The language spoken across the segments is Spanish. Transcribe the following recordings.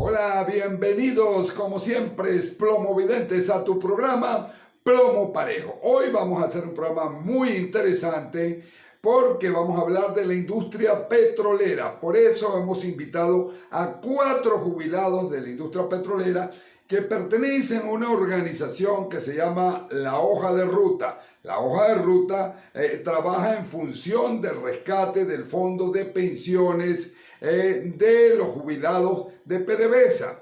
Hola, bienvenidos como siempre, plomovidentes, a tu programa Plomo Parejo. Hoy vamos a hacer un programa muy interesante porque vamos a hablar de la industria petrolera. Por eso hemos invitado a 4 jubilados de la industria petrolera que pertenecen a una organización que se llama La Hoja de Ruta. La Hoja de Ruta trabaja en función del rescate del fondo de pensiones de los jubilados de PDVSA.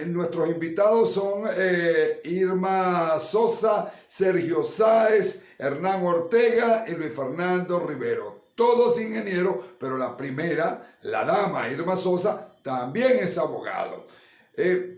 Nuestros invitados son Irma Sosa, Sergio Sáez, Hernán Ortega y Luis Fernando Rivero. Todos ingenieros, pero la primera, la dama Irma Sosa, también es abogado.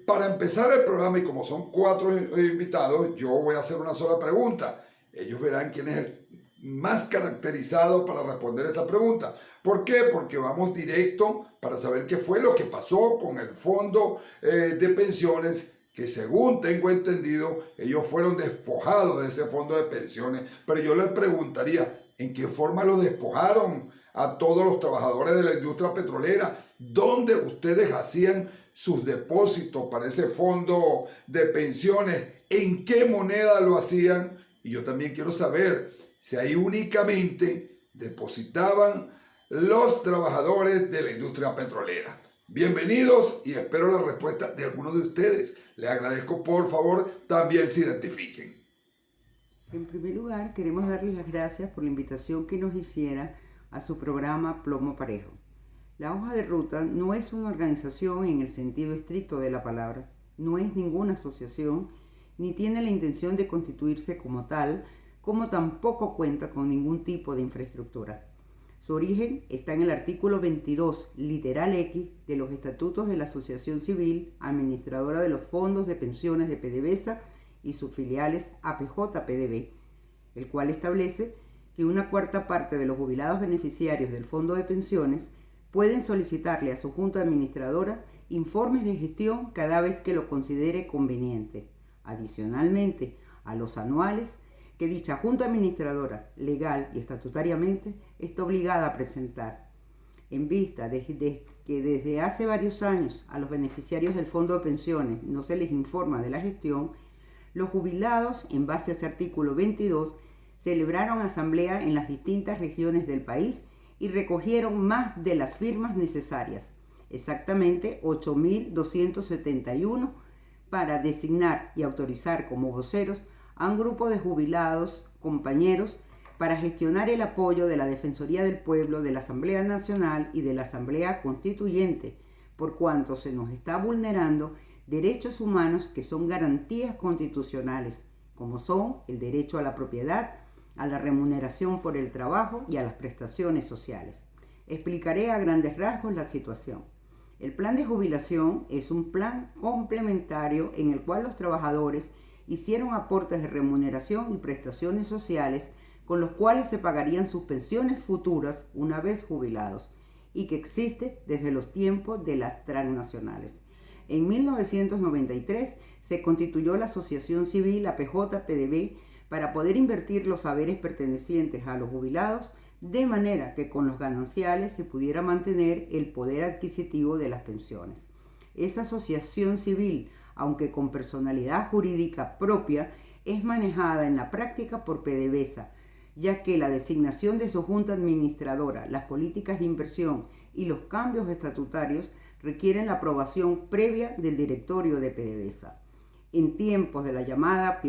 Para empezar el programa, y como son 4 invitados, yo voy a hacer una sola pregunta. Ellos verán quién es el más caracterizado para responder esta pregunta. ¿Por qué? Porque vamos directo para saber qué fue lo que pasó con el fondo de pensiones, que según tengo entendido, ellos fueron despojados de ese fondo de pensiones. Pero yo les preguntaría, ¿en qué forma lo despojaron a todos los trabajadores de la industria petrolera? ¿Dónde ustedes hacían sus depósitos para ese fondo de pensiones? ¿En qué moneda lo hacían? Y yo también quiero saber si ahí únicamente depositaban los trabajadores de la industria petrolera. Bienvenidos y espero la respuesta de algunos de ustedes. Les agradezco, por favor, también se identifiquen. En primer lugar, queremos darles las gracias por la invitación que nos hiciera a su programa Plomo Parejo. La Hoja de Ruta no es una organización en el sentido estricto de la palabra, no es ninguna asociación, ni tiene la intención de constituirse como tal, como tampoco cuenta con ningún tipo de infraestructura. Su origen está en el artículo 22, literal X, de los Estatutos de la Asociación Civil Administradora de los Fondos de Pensiones de PDVSA y sus filiales APJ-PDV, el cual establece que una cuarta parte de los jubilados beneficiarios del Fondo de Pensiones pueden solicitarle a su Junta Administradora informes de gestión cada vez que lo considere conveniente, adicionalmente a los anuales que dicha Junta Administradora, legal y estatutariamente, está obligada a presentar. En vista de que desde hace varios años a los beneficiarios del Fondo de Pensiones no se les informa de la gestión, los jubilados, en base a ese artículo 22, celebraron asamblea en las distintas regiones del país y recogieron más de las firmas necesarias, exactamente 8.271, para designar y autorizar como voceros a un grupo de jubilados, compañeros, para gestionar el apoyo de la Defensoría del Pueblo, de la Asamblea Nacional y de la Asamblea Constituyente, por cuanto se nos está vulnerando derechos humanos que son garantías constitucionales, como son el derecho a la propiedad, a la remuneración por el trabajo y a las prestaciones sociales. Explicaré a grandes rasgos la situación. El plan de jubilación es un plan complementario en el cual los trabajadores hicieron aportes de remuneración y prestaciones sociales con los cuales se pagarían sus pensiones futuras una vez jubilados y que existe desde los tiempos de las transnacionales. En 1993 se constituyó la Asociación Civil APJ-PDV para poder invertir los saberes pertenecientes a los jubilados de manera que con los gananciales se pudiera mantener el poder adquisitivo de las pensiones. Esa asociación civil, aunque con personalidad jurídica propia, es manejada en la práctica por PDVSA, ya que la designación de su junta administradora, las políticas de inversión y los cambios estatutarios requieren la aprobación previa del directorio de PDVSA. En tiempos de la llamada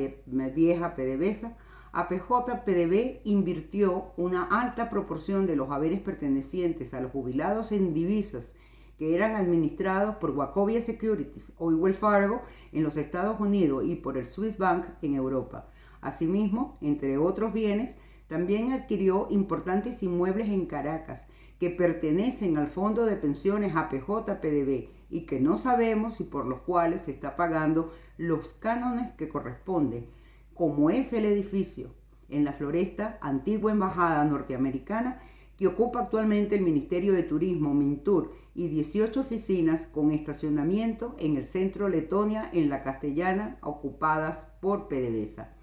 vieja PDVSA, APJ-PDV invirtió una alta proporción de los haberes pertenecientes a los jubilados en divisas que eran administrados por Wachovia Securities o Wells Fargo en los Estados Unidos y por el Swiss Bank en Europa. Asimismo, entre otros bienes, también adquirió importantes inmuebles en Caracas que pertenecen al Fondo de Pensiones APJ-PDV y que no sabemos y por los cuales se está pagando los cánones que corresponden, como es el edificio en la Floresta, antigua embajada norteamericana, que ocupa actualmente el Ministerio de Turismo, Mintur, y 18 oficinas con estacionamiento en el centro Letonia, en la Castellana, ocupadas por PDVSA.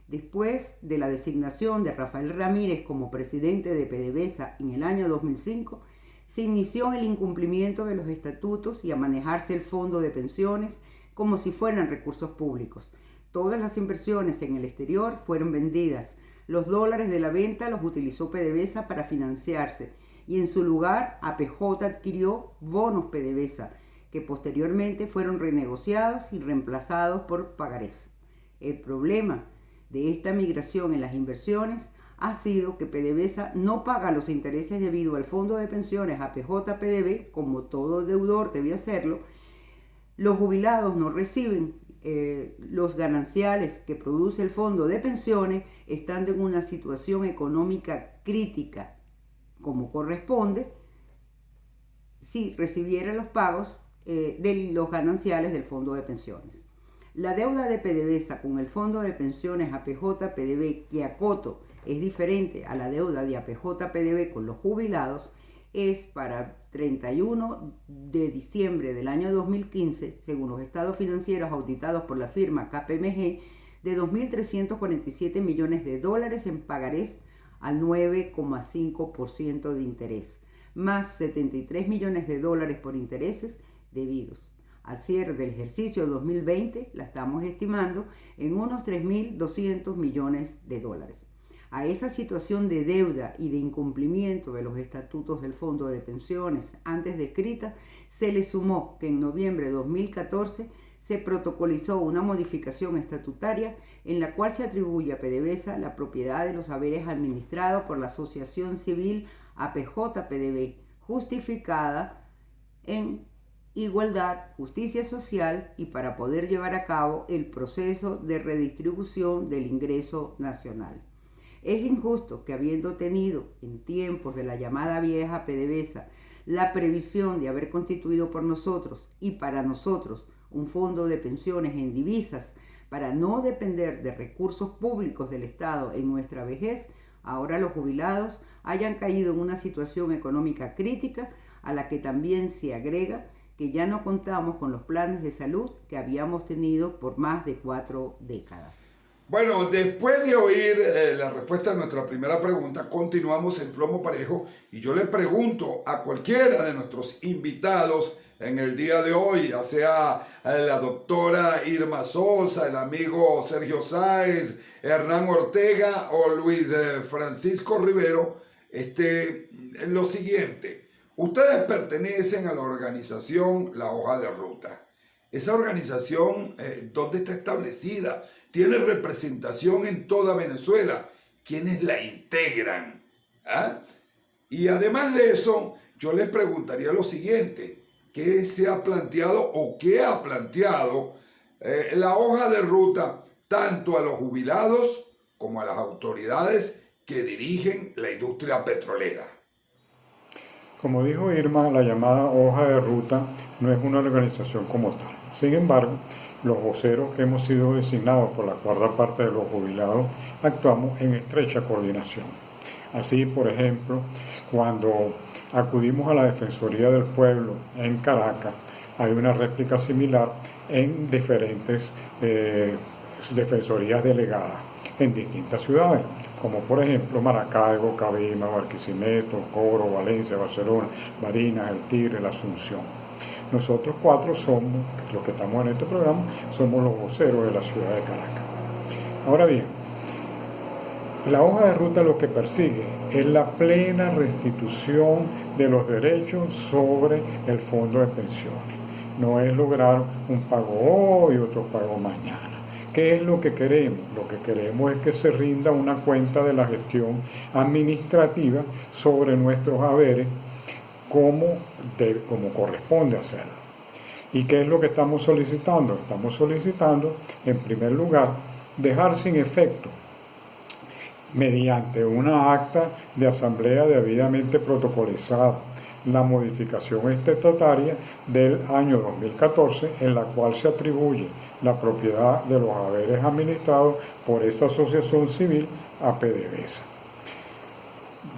Después de la designación de Rafael Ramírez como presidente de PDVSA en el año 2005, se inició en el incumplimiento de los estatutos y a manejarse el fondo de pensiones como si fueran recursos públicos. Todas las inversiones en el exterior fueron vendidas. Los dólares de la venta los utilizó PDVSA para financiarse y en su lugar APJ adquirió bonos PDVSA que posteriormente fueron renegociados y reemplazados por pagarés. El problema de esta migración en las inversiones ha sido que PDVSA no paga los intereses debido al fondo de pensiones APJ-PDV, como todo deudor debía hacerlo. Los jubilados no reciben los gananciales que produce el fondo de pensiones, estando en una situación económica crítica, como corresponde, si recibiera los pagos de los gananciales del fondo de pensiones. La deuda de PDVSA con el fondo de pensiones APJ-PDV, que acoto es diferente a la deuda de APJ-PDV con los jubilados, es para 31 de diciembre del año 2015, según los estados financieros auditados por la firma KPMG, de 2.347 millones de dólares en pagarés al 9,5% de interés, más 73 millones de dólares por intereses debidos. Al cierre del ejercicio 2020 la estamos estimando en unos 3.200 millones de dólares. A esa situación de deuda y de incumplimiento de los estatutos del Fondo de Pensiones antes descritas, se le sumó que en noviembre de 2014 se protocolizó una modificación estatutaria en la cual se atribuye a PDVSA la propiedad de los haberes administrados por la Asociación Civil APJ-PDV, justificada en igualdad, justicia social y para poder llevar a cabo el proceso de redistribución del ingreso nacional. Es injusto que habiendo tenido en tiempos de la llamada vieja PDVSA la previsión de haber constituido por nosotros y para nosotros un fondo de pensiones en divisas para no depender de recursos públicos del Estado en nuestra vejez, ahora los jubilados hayan caído en una situación económica crítica a la que también se agrega que ya no contamos con los planes de salud que habíamos tenido por más de 4 décadas. Bueno, después de oír la respuesta a nuestra primera pregunta, continuamos en Plomo Parejo y yo le pregunto a cualquiera de nuestros invitados en el día de hoy, ya sea la doctora Irma Sosa, el amigo Sergio Sáez, Hernán Ortega o Luis Francisco Rivero, lo siguiente. Ustedes pertenecen a la organización La Hoja de Ruta. Esa organización, ¿dónde está establecida? Tiene representación en toda Venezuela. ¿Quiénes la integran? ¿Ah? Y además de eso, yo les preguntaría lo siguiente. ¿Qué se ha planteado o qué ha planteado la hoja de ruta tanto a los jubilados como a las autoridades que dirigen la industria petrolera? Como dijo Irma, la llamada hoja de ruta no es una organización como tal. Sin embargo, los voceros que hemos sido designados por la cuarta parte de los jubilados actuamos en estrecha coordinación. Así, por ejemplo, cuando acudimos a la Defensoría del Pueblo en Caracas, hay una réplica similar en diferentes defensorías delegadas en distintas ciudades, como por ejemplo Maracaibo, Cabima, Barquisimeto, Coro, Valencia, Barcelona, Barinas, El Tigre, La Asunción. Nosotros 4 somos, los que estamos en este programa, somos los voceros de la ciudad de Caracas. Ahora bien, la hoja de ruta lo que persigue es la plena restitución de los derechos sobre el fondo de pensiones. No es lograr un pago hoy y otro pago mañana. ¿Qué es lo que queremos? Lo que queremos es que se rinda una cuenta de la gestión administrativa sobre nuestros haberes como corresponde hacerlo. ¿Y qué es lo que estamos solicitando? Estamos solicitando, en primer lugar, dejar sin efecto, mediante una acta de asamblea debidamente protocolizada, la modificación estatutaria del año 2014, en la cual se atribuye la propiedad de los haberes administrados por esta asociación civil a PDVSA.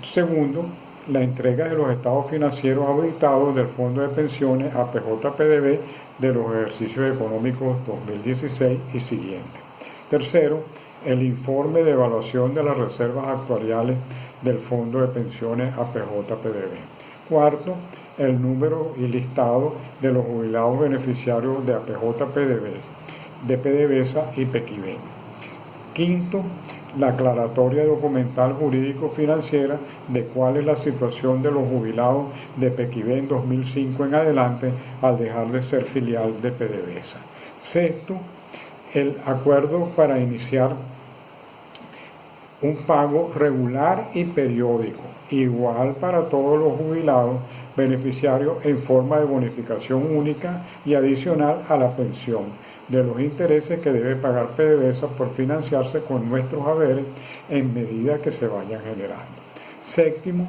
Segundo, la entrega de los estados financieros auditados del Fondo de Pensiones APJ-PDV de los ejercicios económicos 2016 y siguientes. Tercero, el informe de evaluación de las reservas actuariales del Fondo de Pensiones APJ-PDV. Cuarto, el número y listado de los jubilados beneficiarios de APJ-PDVSA, de PDVSA y PEQUIVEN. Quinto, la aclaratoria documental jurídico-financiera de cuál es la situación de los jubilados de PEQUIVEN 2005 en adelante al dejar de ser filial de PDVSA. Sexto, el acuerdo para iniciar un pago regular y periódico, igual para todos los jubilados beneficiarios en forma de bonificación única y adicional a la pensión de los intereses que debe pagar PDVSA por financiarse con nuestros haberes en medida que se vayan generando. Séptimo,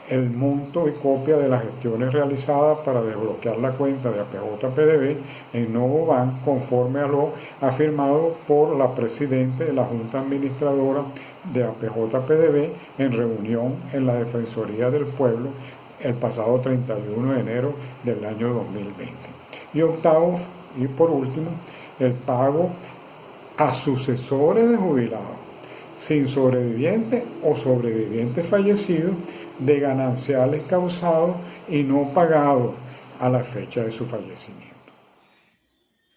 el monto y copia de las gestiones realizadas para desbloquear la cuenta de APJ-PDV en Novobank conforme a lo afirmado por la Presidenta de la Junta Administradora de APJ-PDV en reunión en la Defensoría del Pueblo el pasado 31 de enero del año 2020. Y octavo, y por último, el pago a sucesores de jubilados sin sobrevivientes o sobrevivientes fallecidos de gananciales causados y no pagados a la fecha de su fallecimiento.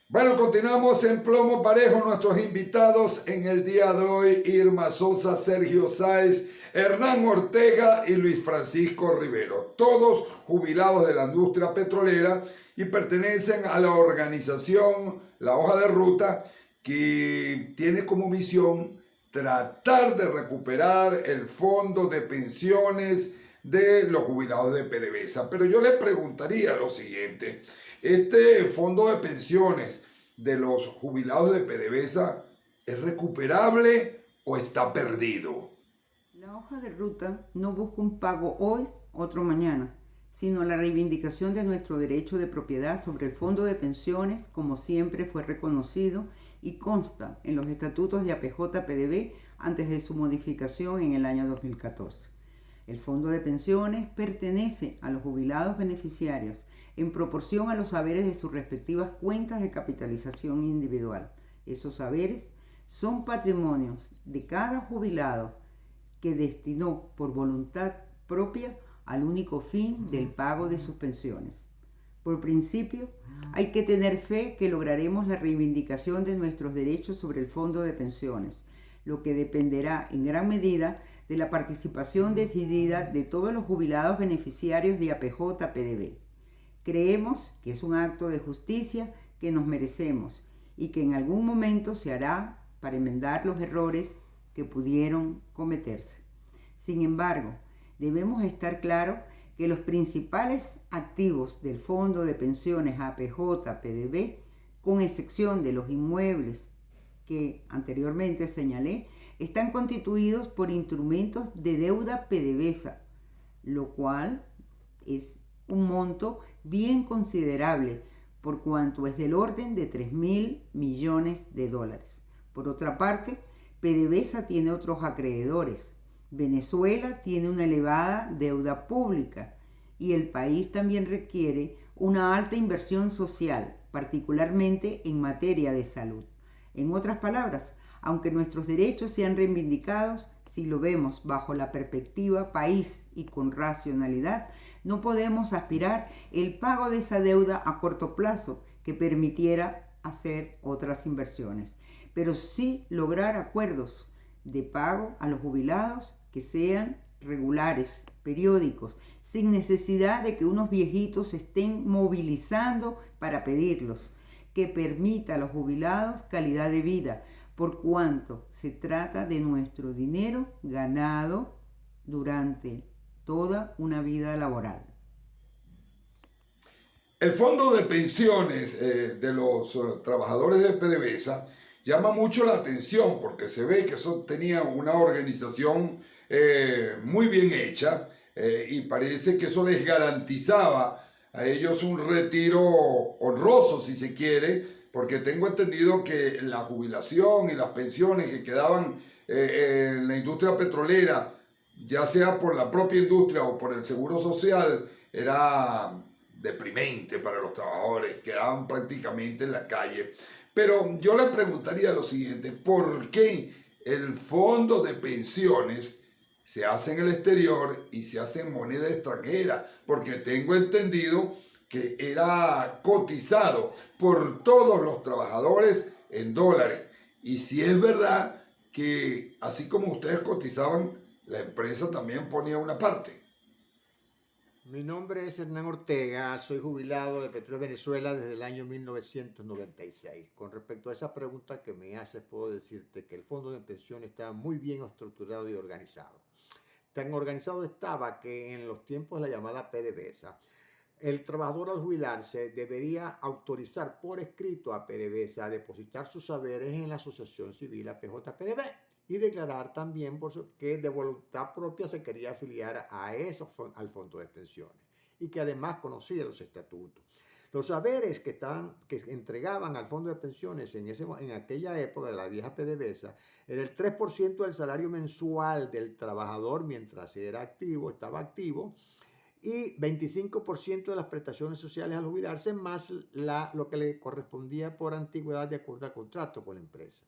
Bueno, continuamos en Plomo Parejo. Nuestros invitados en el día de hoy: Irma Sosa, Sergio Sáez, Hernán Ortega y Luis Francisco Rivero, todos jubilados de la industria petrolera y pertenecen a la organización La Hoja de Ruta, que tiene como misión tratar de recuperar el fondo de pensiones de los jubilados de PDVSA. Pero yo les preguntaría lo siguiente: ¿este fondo de pensiones de los jubilados de PDVSA es recuperable o está perdido? La hoja de ruta no busca un pago hoy, otro mañana, sino la reivindicación de nuestro derecho de propiedad sobre el fondo de pensiones, como siempre fue reconocido y consta en los estatutos de APJ-PDV antes de su modificación en el año 2014. El fondo de pensiones pertenece a los jubilados beneficiarios en proporción a los haberes de sus respectivas cuentas de capitalización individual. Esos haberes son patrimonios de cada jubilado que destinó por voluntad propia al único fin del pago de sus pensiones. Por principio, hay que tener fe que lograremos la reivindicación de nuestros derechos sobre el fondo de pensiones, lo que dependerá en gran medida de la participación decidida de todos los jubilados beneficiarios de APJ-PDV. Creemos que es un acto de justicia que nos merecemos y que en algún momento se hará para enmendar los errores que pudieron cometerse. Sin embargo, debemos estar claros que los principales activos del Fondo de Pensiones APJ-PDV, con excepción de los inmuebles que anteriormente señalé, están constituidos por instrumentos de deuda PDVSA, lo cual es un monto bien considerable por cuanto es del orden de 3.000 millones de dólares. Por otra parte, PDVSA tiene otros acreedores. Venezuela tiene una elevada deuda pública y el país también requiere una alta inversión social, particularmente en materia de salud. En otras palabras, aunque nuestros derechos sean reivindicados, si lo vemos bajo la perspectiva país y con racionalidad, no podemos aspirar el pago de esa deuda a corto plazo que permitiera hacer otras inversiones, pero sí lograr acuerdos de pago a los jubilados que sean regulares, periódicos, sin necesidad de que unos viejitos estén movilizando para pedirlos, que permita a los jubilados calidad de vida, por cuanto se trata de nuestro dinero ganado durante toda una vida laboral. El fondo de pensiones de los trabajadores de PDVSA llama mucho la atención porque se ve que eso tenía una organización muy bien hecha y parece que eso les garantizaba a ellos un retiro honroso, si se quiere, porque tengo entendido que la jubilación y las pensiones que quedaban en la industria petrolera, ya sea por la propia industria o por el seguro social, era deprimente para los trabajadores, quedaban prácticamente en la calle. Pero yo les preguntaría lo siguiente: ¿por qué el fondo de pensiones se hace en el exterior y se hace en moneda extranjera, porque tengo entendido que era cotizado por todos los trabajadores en dólares. Y si es verdad que así como ustedes cotizaban, la empresa también ponía una parte. Mi nombre es Hernán Ortega, soy jubilado de Petróleos Venezuela desde el año 1996. Con respecto a esa pregunta que me haces, puedo decirte que el fondo de pensión estaba muy bien estructurado y organizado. Tan organizado estaba que en los tiempos de la llamada PDVSA, el trabajador al jubilarse debería autorizar por escrito a PDVSA a depositar sus saberes en la asociación civil APJ-PDV y declarar también que de voluntad propia se quería afiliar al fondo de pensiones y que además conocía los estatutos. Los saberes que entregaban al fondo de pensiones en aquella época de la vieja PDVSA era el 3% del salario mensual del trabajador mientras estaba activo, y 25% de las prestaciones sociales al jubilarse, más lo que le correspondía por antigüedad de acuerdo al contrato con la empresa.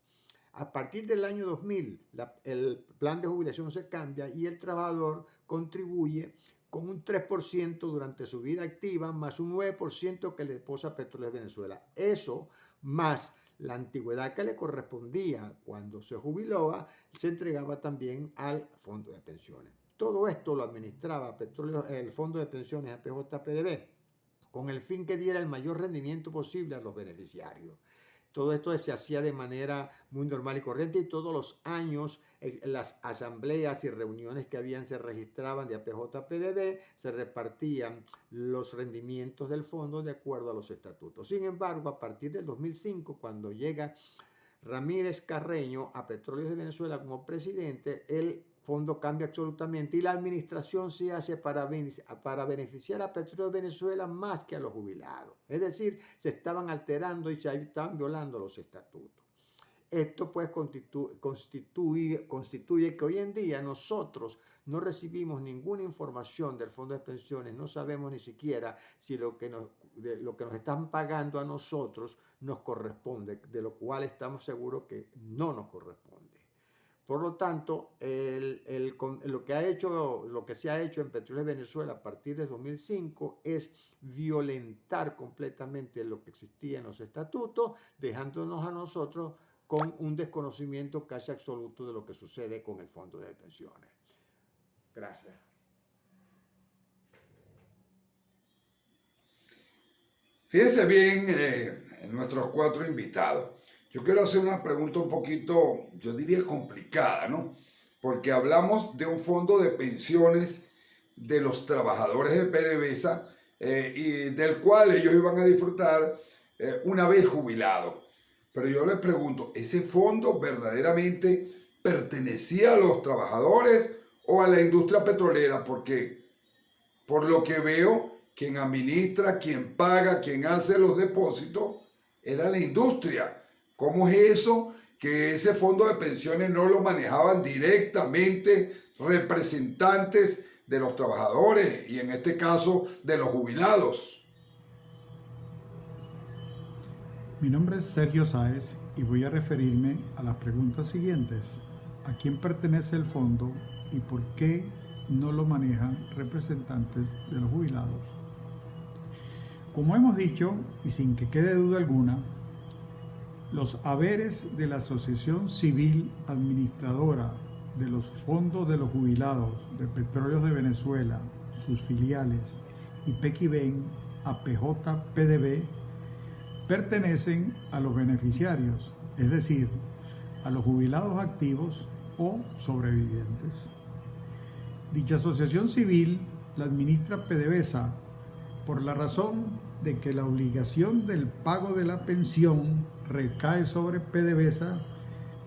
A partir del año 2000, el plan de jubilación se cambia y el trabajador contribuye con un 3% durante su vida activa, más un 9% que le deposita Petróleos Venezuela. Eso, más la antigüedad que le correspondía cuando se jubilaba, se entregaba también al fondo de pensiones. Todo esto lo administraba el fondo de pensiones APJ-PDV con el fin que diera el mayor rendimiento posible a los beneficiarios. Todo esto se hacía de manera muy normal y corriente y todos los años las asambleas y reuniones que se registraban de APJ-PDV, se repartían los rendimientos del fondo de acuerdo a los estatutos. Sin embargo, a partir del 2005, cuando llega Ramírez Carreño a Petróleos de Venezuela como presidente, el fondo cambia absolutamente y la administración se hace para beneficiar a Petróleos de Venezuela más que a los jubilados. Es decir, se estaban alterando y se estaban violando los estatutos. Esto pues constituye que hoy en día nosotros no recibimos ninguna información del fondo de pensiones, no sabemos ni siquiera si lo que nos están pagando a nosotros nos corresponde, de lo cual estamos seguros que no nos corresponde. Por lo tanto, lo que se ha hecho en Petróleos de Venezuela a partir de 2005 es violentar completamente lo que existía en los estatutos, dejándonos a nosotros con un desconocimiento casi absoluto de lo que sucede con el fondo de pensiones. Gracias. Fíjense bien, nuestros cuatro invitados. Yo quiero hacer una pregunta un poquito, yo diría complicada, ¿no? Porque hablamos de un fondo de pensiones de los trabajadores de PDVSA y del cual ellos iban a disfrutar una vez jubilados. Pero yo les pregunto, ¿ese fondo verdaderamente pertenecía a los trabajadores o a la industria petrolera? Porque por lo que veo, quien administra, quien paga, quien hace los depósitos, era la industria. ¿Cómo es eso que ese fondo de pensiones no lo manejaban directamente representantes de los trabajadores y en este caso de los jubilados? Mi nombre es Sergio Sáez y voy a referirme a las preguntas siguientes. ¿A quién pertenece el fondo y por qué no lo manejan representantes de los jubilados? Como hemos dicho, y sin que quede duda alguna, los haberes de la Asociación Civil Administradora de los Fondos de los Jubilados de Petróleos de Venezuela, sus filiales y Pequiven, APJ-PDV, pertenecen a los beneficiarios, es decir, a los jubilados activos o sobrevivientes. Dicha asociación civil la administra PDVSA por la razón de que la obligación del pago de la pensión recae sobre PDVSA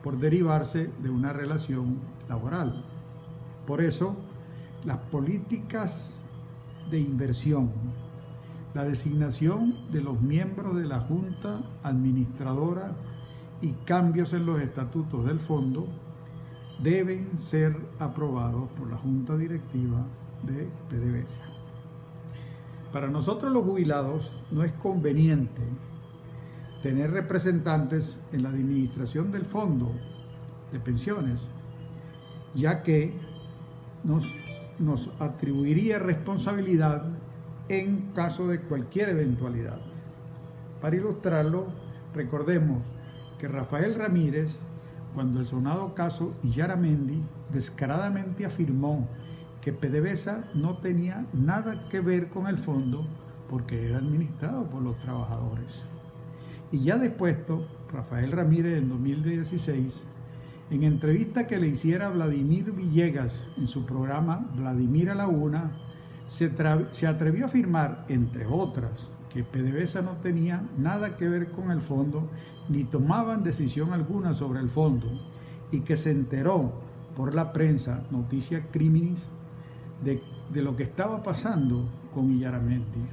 por derivarse de una relación laboral. Por eso, las políticas de inversión, la designación de los miembros de la Junta Administradora y cambios en los estatutos del fondo deben ser aprobados por la Junta Directiva de PDVSA. Para nosotros los jubilados no es conveniente tener representantes en la administración del fondo de pensiones, ya que nos atribuiría responsabilidad en caso de cualquier eventualidad. Para ilustrarlo, recordemos que Rafael Ramírez, cuando el sonado caso Illaramendi, descaradamente afirmó que PDVSA no tenía nada que ver con el fondo porque era administrado por los trabajadores. Y ya depuesto, Rafael Ramírez en 2016, en entrevista que le hiciera Vladimir Villegas en su programa Vladimir a la Una, se atrevió a afirmar, entre otras, que PDVSA no tenía nada que ver con el fondo ni tomaban decisión alguna sobre el fondo y que se enteró por la prensa, noticia criminis, de lo que estaba pasando con Illaramendi.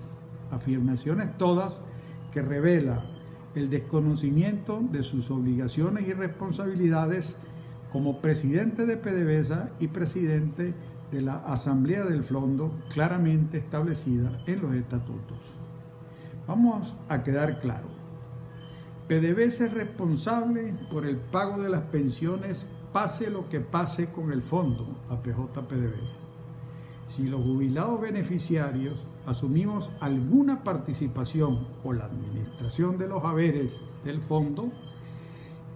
Afirmaciones todas que revela el desconocimiento de sus obligaciones y responsabilidades como presidente de PDVSA y presidente de la Asamblea del Fondo claramente establecida en los estatutos. Vamos a quedar claro. PDVSA es responsable por el pago de las pensiones pase lo que pase con el fondo APJ-PDV. Si los jubilados beneficiarios asumimos alguna participación o la administración de los haberes del fondo,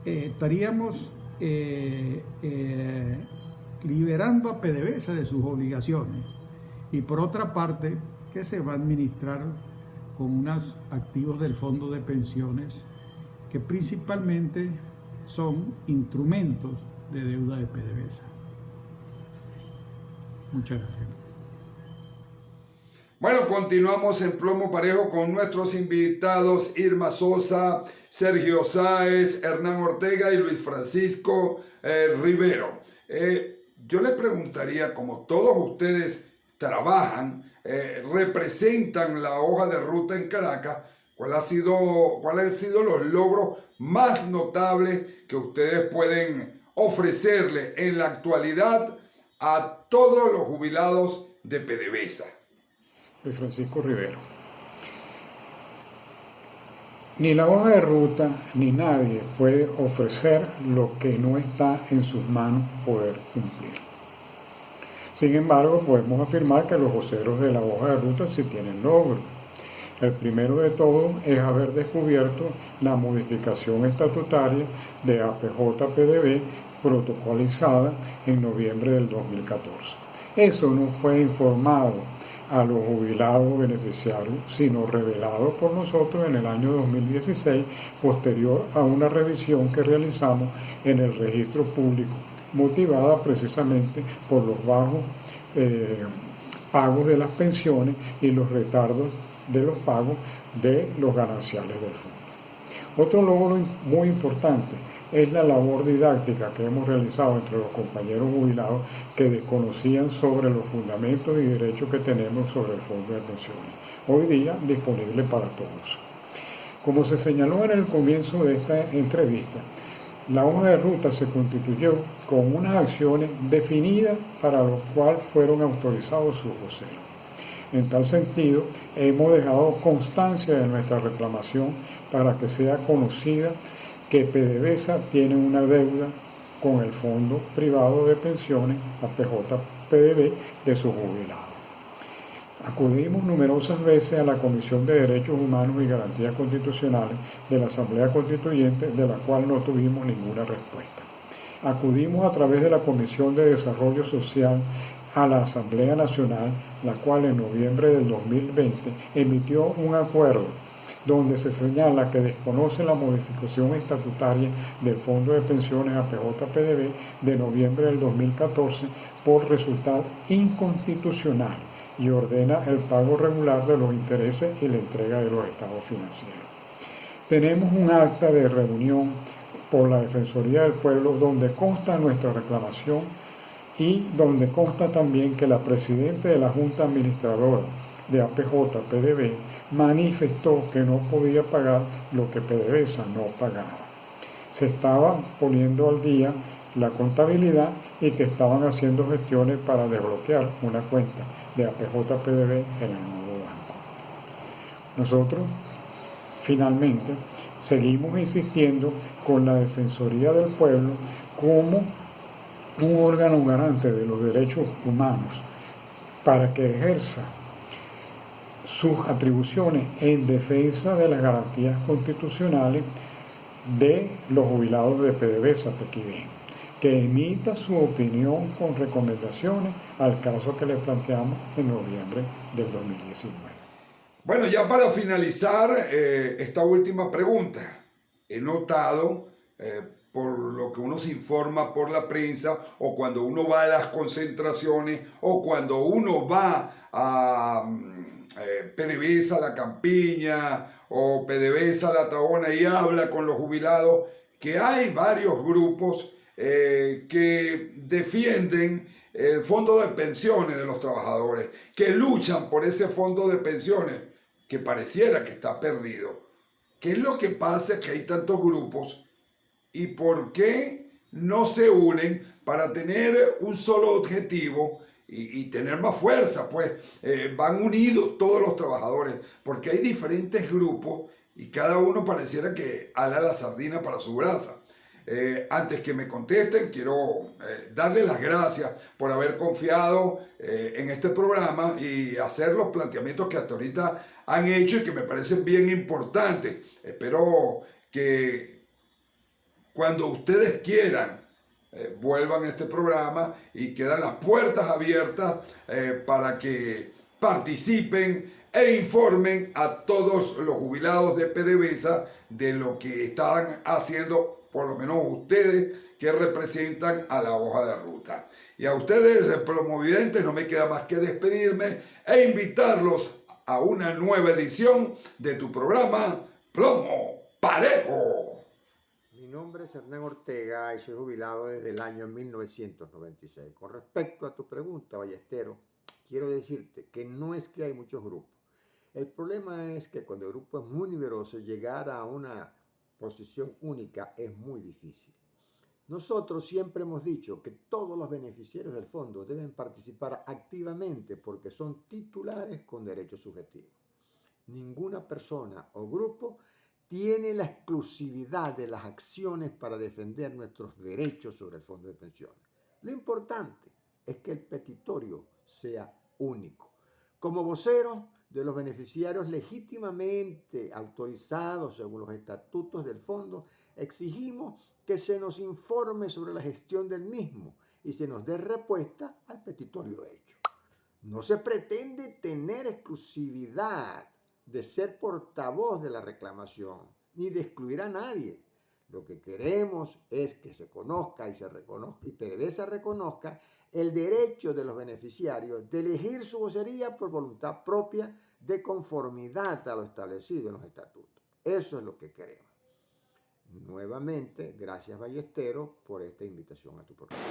estaríamos liberando a PDVSA de sus obligaciones y por otra parte que se va a administrar con unos activos del fondo de pensiones que principalmente son instrumentos de deuda de PDVSA. Muchas gracias. Bueno, continuamos en Plomo Parejo con nuestros invitados Irma Sosa, Sergio Sáez, Hernán Ortega y Luis Francisco Rivero. Yo les preguntaría, como todos ustedes trabajan, representan la hoja de ruta en Caracas, ¿cuáles han sido los logros más notables que ustedes pueden ofrecerle en la actualidad a todos los jubilados de PDVSA? Luis Francisco Rivero. Ni la hoja de ruta ni nadie puede ofrecer lo que no está en sus manos poder cumplir. Sin embargo, podemos afirmar que los voceros de la hoja de ruta sí tienen logros. El primero de todos es haber descubierto la modificación estatutaria de APJ-PDV protocolizada en noviembre del 2014. Eso no fue informado a los jubilados beneficiarios, sino revelado por nosotros en el año 2016, posterior a una revisión que realizamos en el registro público, motivada precisamente por los bajos pagos de las pensiones y los retardos de los pagos de los gananciales del fondo. Otro logro muy importante es la labor didáctica que hemos realizado entre los compañeros jubilados que desconocían sobre los fundamentos y derechos que tenemos sobre el fondo de pensiones, hoy día disponible para todos. Como se señaló en el comienzo de esta entrevista, la hoja de ruta se constituyó con unas acciones definidas para lo cual fueron autorizados sus voceros. En tal sentido, hemos dejado constancia de nuestra reclamación para que sea conocida que PDVSA tiene una deuda con el Fondo Privado de Pensiones, APJ-PDV, de sus jubilados. Acudimos numerosas veces a la Comisión de Derechos Humanos y Garantías Constitucionales de la Asamblea Constituyente, de la cual no tuvimos ninguna respuesta. Acudimos a través de la Comisión de Desarrollo Social a la Asamblea Nacional, la cual en noviembre del 2020 emitió un acuerdo donde se señala que desconoce la modificación estatutaria del Fondo de Pensiones APJ-PDV de noviembre del 2014 por resultar inconstitucional y ordena el pago regular de los intereses y la entrega de los estados financieros. Tenemos un acta de reunión por la Defensoría del Pueblo donde consta nuestra reclamación y donde consta también que la presidenta de la Junta Administradora de APJ-PDV manifestó que no podía pagar lo que PDVSA no pagaba. Se estaba poniendo al día la contabilidad y que estaban haciendo gestiones para desbloquear una cuenta de APJ-PDV en el nuevo banco. Nosotros finalmente seguimos insistiendo con la Defensoría del Pueblo como un órgano garante de los derechos humanos para que ejerza sus atribuciones en defensa de las garantías constitucionales de los jubilados de PDVSA Pequibén, que emita su opinión con recomendaciones al caso que le planteamos en noviembre del 2019. Bueno, ya para finalizar esta última pregunta, he notado por lo que uno se informa por la prensa o cuando uno va a las concentraciones o cuando uno va a PDVSA La Campiña o PDVSA La Tabona y habla con los jubilados, que hay varios grupos que defienden el fondo de pensiones de los trabajadores, que luchan por ese fondo de pensiones que pareciera que está perdido. ¿Qué es lo que pasa que hay tantos grupos y por qué no se unen para tener un solo objetivo y tener más fuerza? Pues van unidos todos los trabajadores, porque hay diferentes grupos y cada uno pareciera que ala la sardina para su brasa. Antes que me contesten, quiero darles las gracias por haber confiado en este programa y hacer los planteamientos que hasta ahorita han hecho y que me parecen bien importantes. Espero que cuando ustedes quieran vuelvan a este programa y quedan las puertas abiertas para que participen e informen a todos los jubilados de PDVSA de lo que están haciendo, por lo menos ustedes que representan a la hoja de ruta. Y a ustedes, plomovidentes, no me queda más que despedirme e invitarlos a una nueva edición de tu programa Plomo Parejo. Mi nombre es Hernán Ortega y soy jubilado desde el año 1996. Con respecto a tu pregunta, Ballestero, quiero decirte que no es que hay muchos grupos. El problema es que cuando el grupo es muy numeroso, llegar a una posición única es muy difícil. Nosotros siempre hemos dicho que todos los beneficiarios del fondo deben participar activamente porque son titulares con derechos subjetivos. Ninguna persona o grupo tiene la exclusividad de las acciones para defender nuestros derechos sobre el fondo de pensiones. Lo importante es que el petitorio sea único. Como vocero de los beneficiarios legítimamente autorizados según los estatutos del fondo, exigimos que se nos informe sobre la gestión del mismo y se nos dé respuesta al petitorio hecho. No se pretende tener exclusividad de ser portavoz de la reclamación, ni de excluir a nadie. Lo que queremos es que se conozca y se reconozca, y PDVSA reconozca el derecho de los beneficiarios de elegir su vocería por voluntad propia de conformidad a lo establecido en los estatutos. Eso es lo que queremos. Nuevamente, gracias Ballestero por esta invitación a tu programa.